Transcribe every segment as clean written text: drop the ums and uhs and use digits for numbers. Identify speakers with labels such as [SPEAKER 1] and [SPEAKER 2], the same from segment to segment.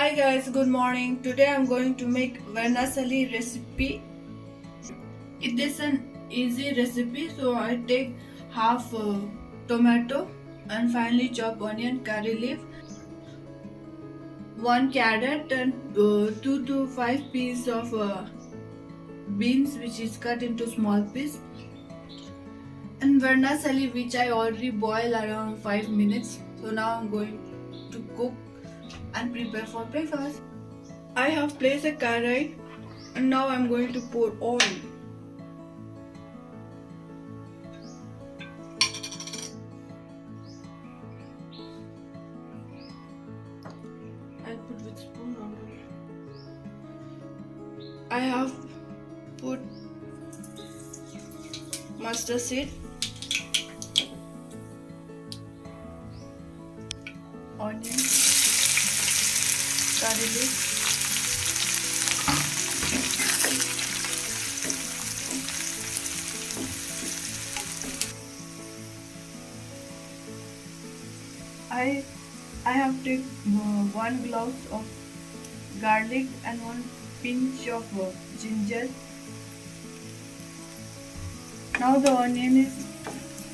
[SPEAKER 1] Hi guys, good morning. Today I'm going to make vermicelli recipe. It is an easy recipe, so I take half tomato and finely chop onion, curry leaf, one carrot and 2 to 5 pieces of beans which is cut into small piece, and vermicelli which I already boil around 5 minutes. So now I'm going to cook and prepare for breakfast. I have placed a karahi and now I'm going to pour oil. I'll put with spoon only. I have put mustard seed, onion, curry leaf, I have taken 1 glove of garlic and 1 pinch of ginger. Now the onion is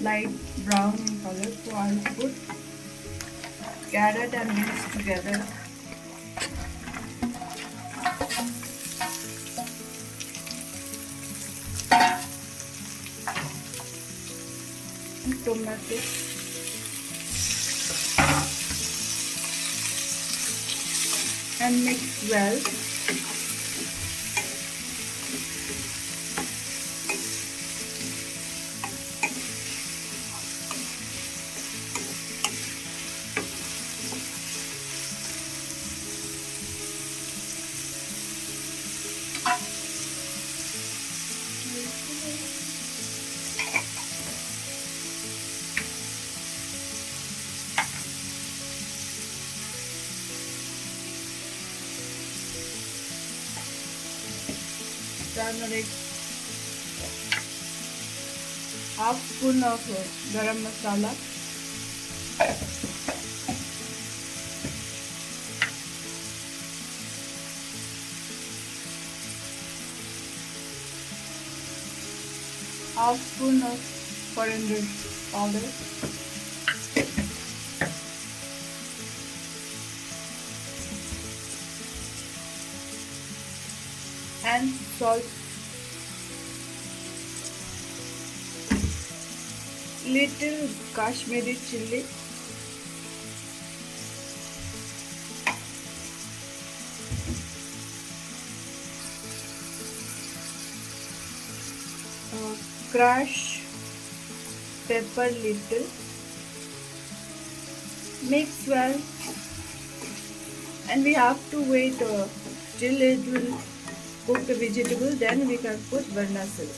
[SPEAKER 1] light brown in color, so I'll put carrot and beans together. And tomato. And mix well. Turmeric, half spoon of garam masala, half spoon of coriander powder, and salt, little Kashmiri chili, crush pepper little, mix well, and we have to wait till it will cook the vegetable, then we can put vermicelli.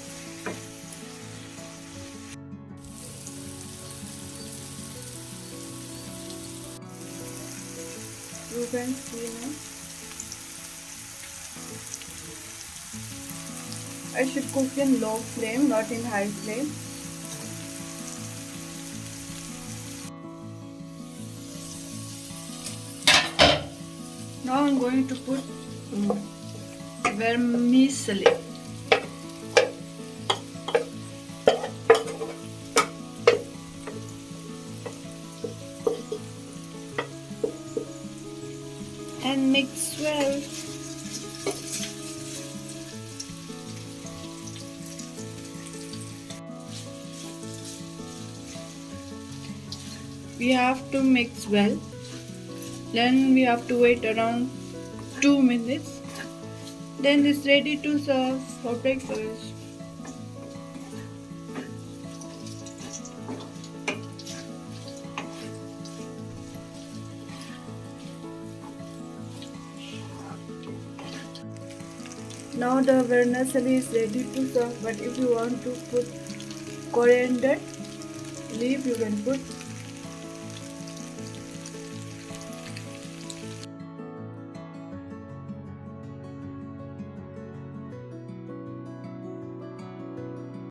[SPEAKER 1] You can see now. I should cook in low flame, not in high flame. Now I'm going to put vermicelli. And mix well. We have to mix well. Then we have to wait around 2 minutes. Then it's ready to serve for breakfast. Now the vermicelli is ready to serve, but if you want to put coriander leaf, you can put